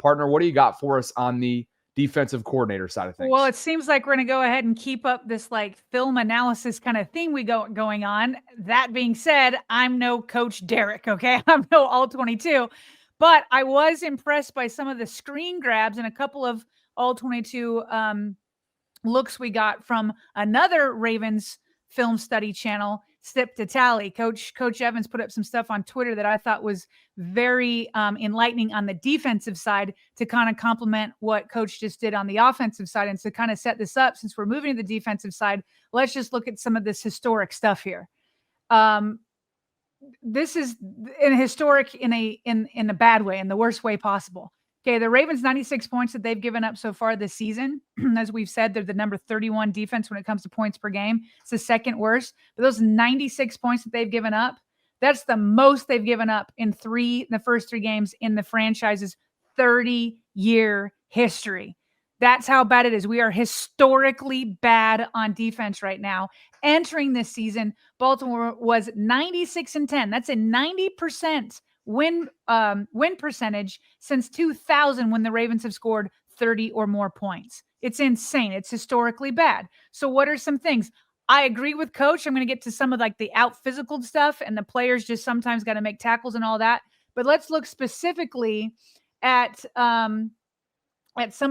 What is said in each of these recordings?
partner, what do you got for us on the defensive coordinator side of things? Well, it seems like we're going to go ahead and keep up this like film analysis kind of thing going on. That being said, I'm no Coach Derek, okay? I'm no All-22, but I was impressed by some of the screen grabs and a couple of All-22 looks we got from another Ravens film study channel, Stip to Tally. Coach Evans put up some stuff on Twitter that I thought was very enlightening on the defensive side to kind of complement what Coach just did on the offensive side. And to kind of set this up, since we're moving to the defensive side, let's just look at some of this historic stuff here. This is an historic in a bad way, in the worst way possible. Okay, the Ravens 96 points that they've given up so far this season, as we've said, they're the number 31 defense when it comes to points per game. It's the second worst. But those 96 points that they've given up, that's the most they've given up in the first three games in the franchise's 30-year history. That's how bad it is. We are historically bad on defense right now. Entering this season, Baltimore was 96-10. That's a 90% win percentage since 2000 when the Ravens have scored 30 or more points. It's insane. It's historically bad. So what are some things? I agree with Coach. I'm going to get to some of like the out physical stuff, and the players just sometimes got to make tackles and all that. But let's look specifically at some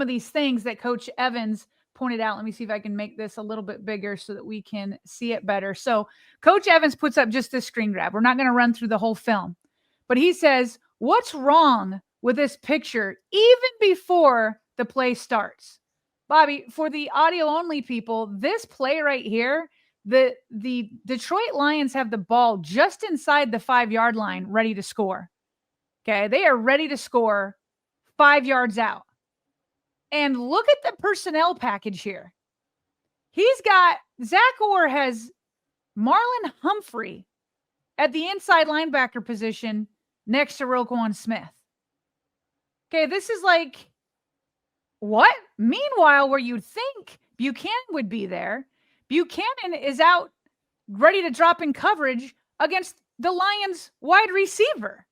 of these things that Coach Evans pointed out. Let me see if I can make this a little bit bigger so that we can see it better. So Coach Evans puts up just this screen grab. We're not going to run through the whole film. But he says, what's wrong with this picture even before the play starts? Bobby, for the audio-only people, this play right here, the Detroit Lions have the ball just inside the 5-yard line ready to score. Okay, they are ready to score 5 yards out. And look at the personnel package here. Zach Orr has Marlon Humphrey at the inside linebacker position next to Roquan Smith. Okay, this is like, what? Meanwhile, where you'd think Buchanan would be there, Buchanan is out ready to drop in coverage against the Lions wide receiver.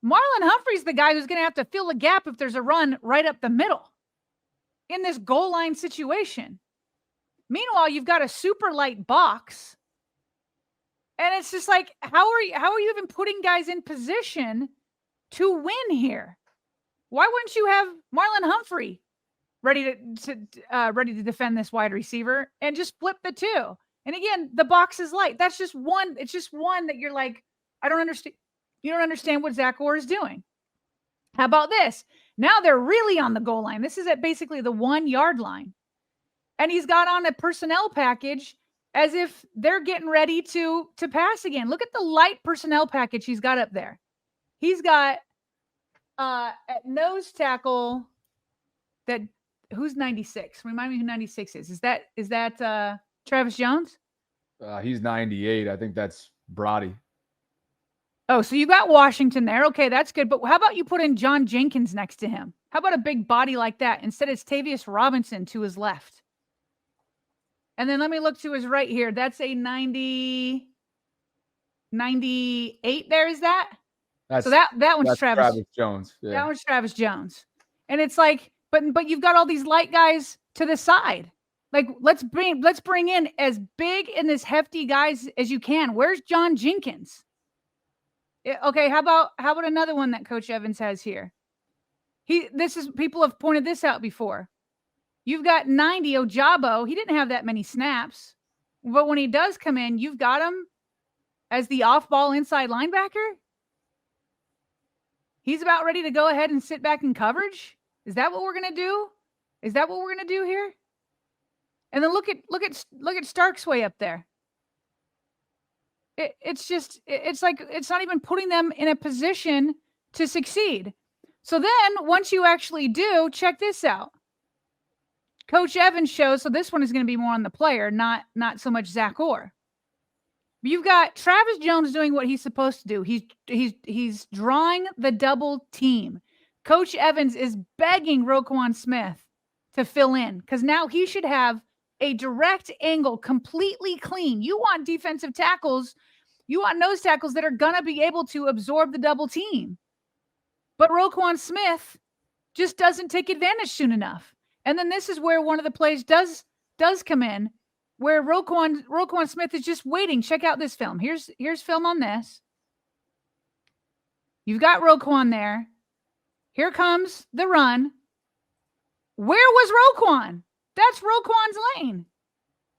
Marlon Humphrey's the guy who's going to have to fill a gap if there's a run right up the middle in this goal line situation. Meanwhile, you've got a super light box. And it's just like, how are you even putting guys in position to win here? Why wouldn't you have Marlon Humphrey ready to defend this wide receiver and just flip the two? And again, the box is light. That's just one. It's just one that you're like, I don't understand. You don't understand what Zach Orr is doing. How about this? Now they're really on the goal line. This is at basically the 1-yard line. And he's got on a personnel package as if they're getting ready to pass again. Look at the light personnel package he's got up there. He's got at nose tackle that who's 96? Remind me who 96 is. Is that Travis Jones? He's 98. I think that's Brody. Oh, so you got Washington there. Okay, that's good. But how about you put in John Jenkins next to him? How about a big body like that? Instead, it's Tavius Robinson to his left. And then let me look to his right here. That's a 98 there, is that? So that one's Travis Jones. Yeah. That one's Travis Jones. And it's like, but you've got all these light guys to the side. Like, let's bring in as big and as hefty guys as you can. Where's John Jenkins? Okay, how about another one that Coach Evans has here? People have pointed this out before. You've got 90 Ojabo. He didn't have that many snaps. But when he does come in, you've got him as the off-ball inside linebacker. He's about ready to go ahead and sit back in coverage. Is that what we're going to do? Is that what we're going to do here? And then look at Stark's way up there. It's like it's not even putting them in a position to succeed. So then once you actually do, check this out. Coach Evans shows, so this one is going to be more on the player, not so much Zach Orr. You've got Travis Jones doing what he's supposed to do. He's drawing the double team. Coach Evans is begging Roquan Smith to fill in because now he should have a direct angle, completely clean. You want defensive tackles. You want nose tackles that are going to be able to absorb the double team. But Roquan Smith just doesn't take advantage soon enough. And then this is where one of the plays does come in, where Roquan Smith is just waiting. Check out this film. Here's film on this. You've got Roquan there. Here comes the run. Where was Roquan? That's Roquan's lane.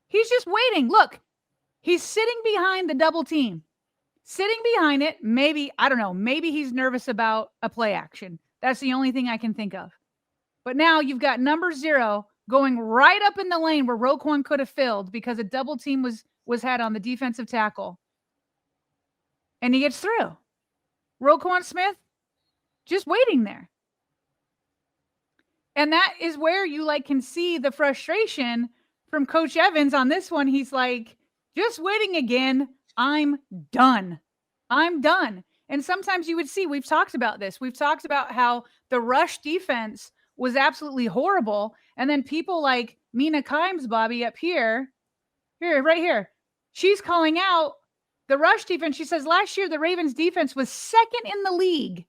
He's just waiting. Look, he's sitting behind the double team. Sitting behind it. Maybe, I don't know, maybe he's nervous about a play action. That's the only thing I can think of. But now you've got number 0 going right up in the lane where Roquan could have filled because a double team was had on the defensive tackle. And he gets through. Roquan Smith just waiting there. And that is where you can see the frustration from Coach Evans on this one. He's like, just waiting again. I'm done. I'm done. And sometimes you would see, we've talked about this. We've talked about how the rush defense was absolutely horrible. And then people like Mina Kimes, Bobby, up here, right here, she's calling out the rush defense. She says last year, the Ravens defense was second in the league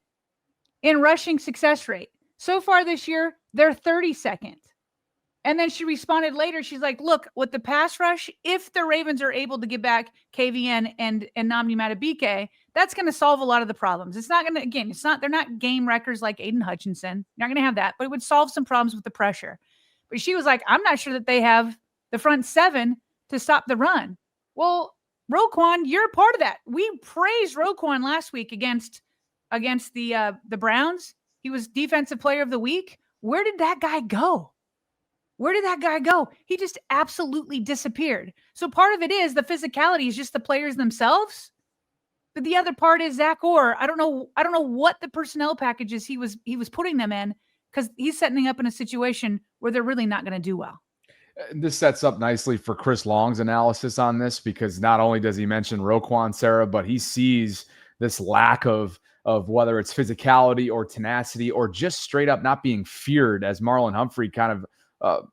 in rushing success rate. So far this year, they're 32nd. And then she responded later. She's like, look, with the pass rush, if the Ravens are able to get back KVN and Nnamdi Madubuike, that's going to solve a lot of the problems. It's not going to, again, they're not game wreckers like Aiden Hutchinson. You're not going to have that, but it would solve some problems with the pressure. But she was like, I'm not sure that they have the front 7 to stop the run. Well, Roquan, you're part of that. We praised Roquan last week against the Browns. He was Defensive Player of the Week. Where did that guy go? Where did that guy go? He just absolutely disappeared. So part of it is the physicality is just the players themselves. But the other part is Zach Orr. I don't know what the personnel packages he was putting them in, because he's setting up in a situation where they're really not going to do well. This sets up nicely for Chris Long's analysis on this, because not only does he mention Roquan, Sarah, but he sees this lack of whether it's physicality or tenacity or just straight up not being feared, as Marlon Humphrey kind of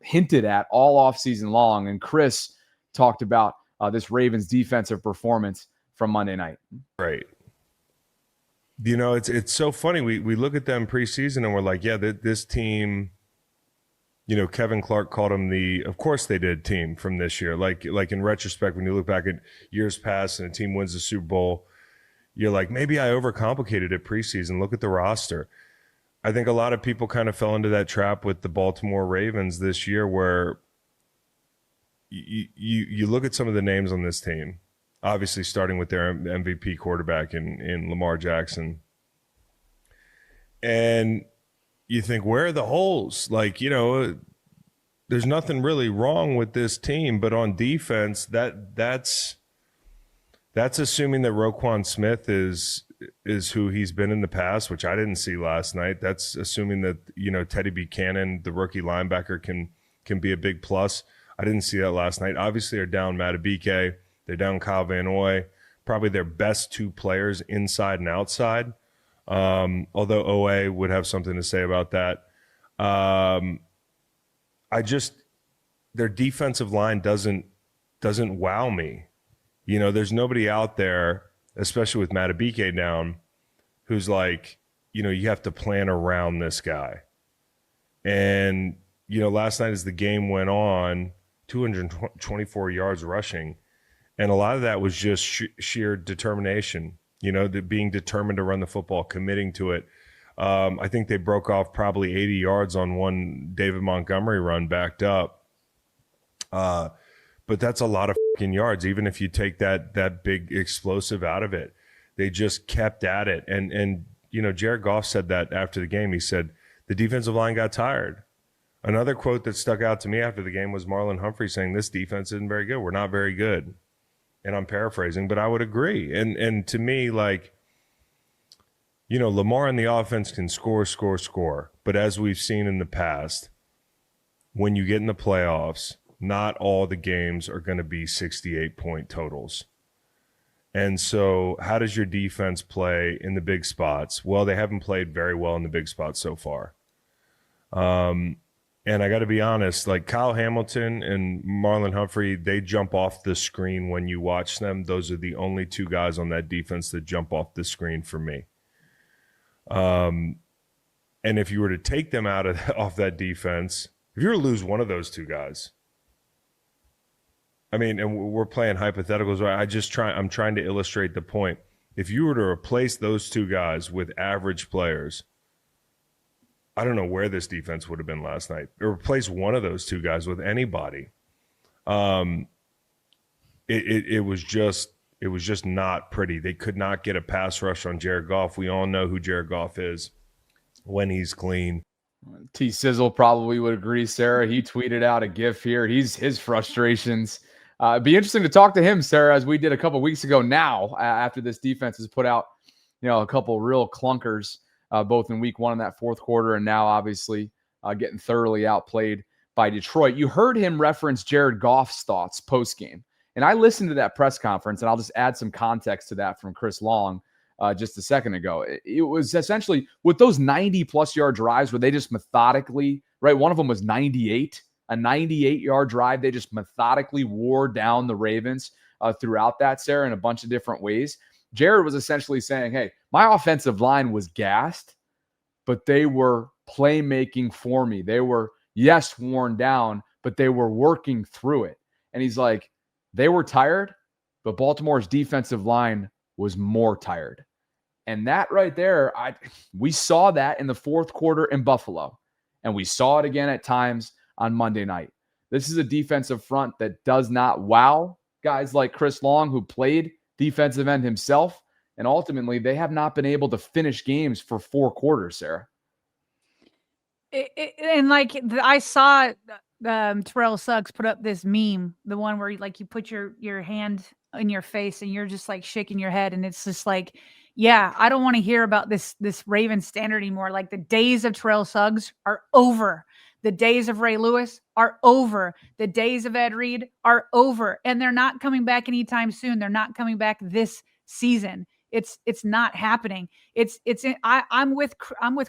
hinted at all offseason long. And Chris talked about this Ravens defensive performance from Monday night. Right. You know, it's so funny. We look at them preseason and we're like, yeah, this team, you know, Kevin Clark called them of course they did, team from this year. Like in retrospect, when you look back at years past and a team wins the Super Bowl, you're like, maybe I overcomplicated it preseason. Look at the roster. I think a lot of people kind of fell into that trap with the Baltimore Ravens this year, where you look at some of the names on this team, obviously starting with their MVP quarterback in Lamar Jackson, and you think, where are the holes? Like, you know, there's nothing really wrong with this team, but on defense, that's assuming that Roquan Smith is who he's been in the past, which I didn't see last night. That's assuming that, you know, Teddy Buchanan, the rookie linebacker, can be a big plus. I didn't see that last night. Obviously, they're down Madubuike. They're down Kyle Van Noy, probably their best 2 players inside and outside. Although OA would have something to say about that. Their defensive line doesn't wow me. You know, there's nobody out there, especially with Madubuike down, who's like, you know, you have to plan around this guy. And, you know, last night as the game went on, 224 yards rushing. And a lot of that was just sheer determination, you know, being determined to run the football, committing to it. I think they broke off probably 80 yards on one David Montgomery run backed up. But that's a lot of yards, even if you take that big explosive out of it. They just kept at it. And you know, Jared Goff said that after the game. He said the defensive line got tired. Another quote that stuck out to me after the game was Marlon Humphrey saying, this defense isn't very good. We're not very good. And I'm paraphrasing, but I would agree. And to me, like, you know, Lamar and the offense can score. But as we've seen in the past, when you get in the playoffs, not all the games are going to be 68-point totals. And so how does your defense play in the big spots? Well, they haven't played very well in the big spots so far. And I got to be honest, like Kyle Hamilton and Marlon Humphrey, they jump off the screen when you watch them. Those are the only 2 guys on that defense that jump off the screen for me. And if you were to take them off that defense, if you were to lose one of those two guys, I mean, and we're playing hypotheticals, right? I'm trying to illustrate the point. If you were to replace those two guys with average players, I don't know where this defense would have been last night. Or replace one of those two guys with anybody. It was just not pretty. They could not get a pass rush on Jared Goff. We all know who Jared Goff is when he's clean. T Sizzle probably would agree, Sarah. He tweeted out a GIF here. His frustrations. It'd be interesting to talk to him, Sarah, as we did a couple weeks ago now, after this defense has put out, a couple real clunkers, both in week 1 in that fourth quarter and now obviously getting thoroughly outplayed by Detroit. You heard him reference Jared Goff's thoughts post-game. And I listened to that press conference, and I'll just add some context to that from Chris Long just a second ago. It was essentially with those 90-plus yard drives where they just methodically, right? One of them was 98, a 98-yard drive. They just methodically wore down the Ravens throughout that, Sarah, in a bunch of different ways. Jared was essentially saying, hey, my offensive line was gassed, but they were playmaking for me. They were, yes, worn down, but they were working through it. And he's like, they were tired, but Baltimore's defensive line was more tired. And that right there, we saw that in the fourth quarter in Buffalo, and we saw it again at times on Monday night. This is a defensive front that does not wow guys like Chris Long, who played defensive end himself, and ultimately they have not been able to finish games for 4 quarters, Sarah. I saw Terrell Suggs put up this meme, the one where you put your hand in your face and you're just like shaking your head, and it's just like, yeah, I don't want to hear about this Ravens standard anymore. Like, the days of Terrell Suggs are over. The days of Ray Lewis are over. The days of Ed Reed are over, and they're not coming back anytime soon. They're not coming back this season. It's not happening. I'm with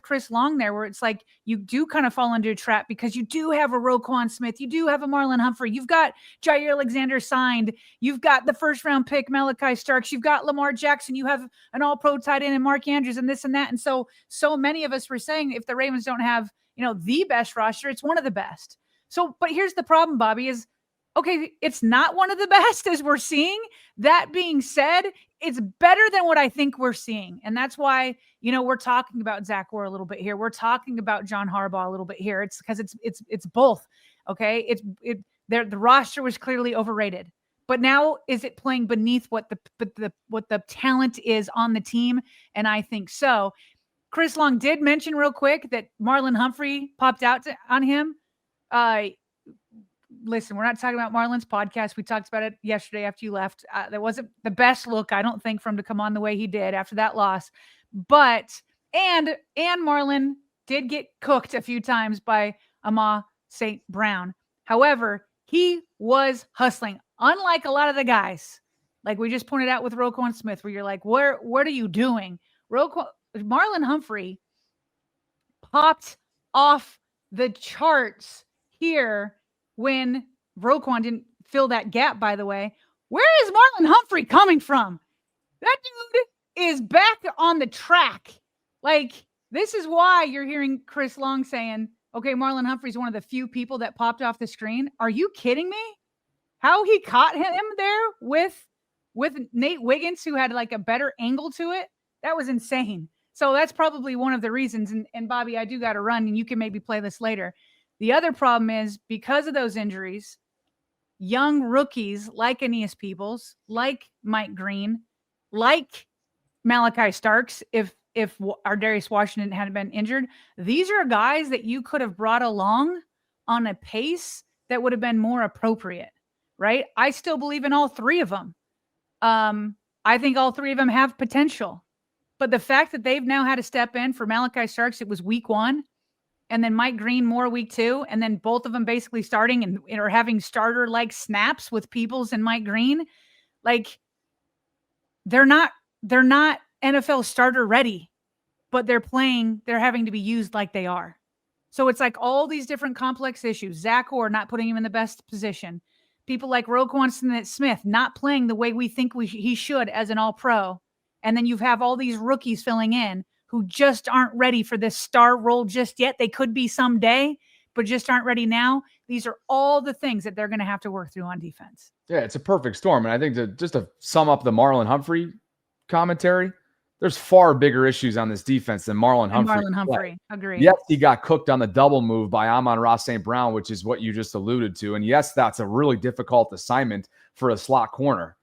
Chris Long there, where it's like you do kind of fall into a trap because you do have a Roquan Smith, you do have a Marlon Humphrey, you've got Jair Alexander signed, you've got the first round pick Malachi Starks, you've got Lamar Jackson, you have an All-Pro tight end and Mark Andrews and this and that, and so many of us were saying if the Ravens don't have the best roster, it's one of the best. So, but here's the problem, Bobby, is okay, it's not one of the best as we're seeing. That being said, it's better than what I think we're seeing. And that's why, we're talking about Zach Orr a little bit here. We're talking about John Harbaugh a little bit here. It's because it's both. Okay. The roster was clearly overrated, but now is it playing beneath what the talent is on the team? And I think so. Chris Long did mention real quick that Marlon Humphrey popped out on him. Listen, we're not talking about Marlon's podcast. We talked about it yesterday after you left. That wasn't the best look, I don't think, for him to come on the way he did after that loss. But, and Marlon did get cooked a few times by Amon St. Brown. However, he was hustling. Unlike a lot of the guys, like we just pointed out with Roquan Smith, where you're like, what are you doing? Marlon Humphrey popped off the charts here when Roquan didn't fill that gap, by the way. Where is Marlon Humphrey coming from? That dude is back on the track. Like, this is why you're hearing Chris Long saying, okay, Marlon Humphrey's one of the few people that popped off the screen. Are you kidding me? How he caught him there with Nate Wiggins, who had like a better angle to it. That was insane. So that's probably one of the reasons. And Bobby, I do got to run, and you can maybe play this later. The other problem is because of those injuries, young rookies like Aeneas Peebles, like Mike Green, like Malachi Starks, if Ardarius Washington hadn't been injured, these are guys that you could have brought along on a pace that would have been more appropriate, right? I still believe in all 3 of them. I think all 3 of them have potential. But the fact that they've now had to step in for Malachi Starks, it was week 1. And then Mike Green more week 2, and then both of them basically starting and are having starter-like snaps with Peebles and Mike Green. Like, they're not NFL starter ready, but they're having to be used like they are. So it's like all these different complex issues. Zach Orr not putting him in the best position. People like Roquan Smith not playing the way we think he should as an all-pro. And then you have all these rookies filling in who just aren't ready for this star role just yet. They could be someday, but just aren't ready now. These are all the things that they're going to have to work through on defense. Yeah, it's a perfect storm. And I think just to sum up the Marlon Humphrey commentary, there's far bigger issues on this defense than Marlon Humphrey. Agreed. Yes, he got cooked on the double move by Amon-Ra St. Brown, which is what you just alluded to. And yes, that's a really difficult assignment for a slot corner.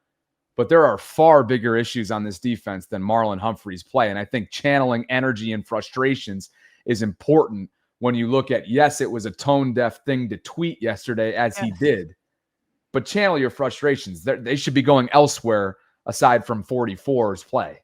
But there are far bigger issues on this defense than Marlon Humphrey's play. And I think channeling energy and frustrations is important when you look at, yes, it was a tone-deaf thing to tweet yesterday, as he did. But channel your frustrations. They should be going elsewhere aside from 44's play.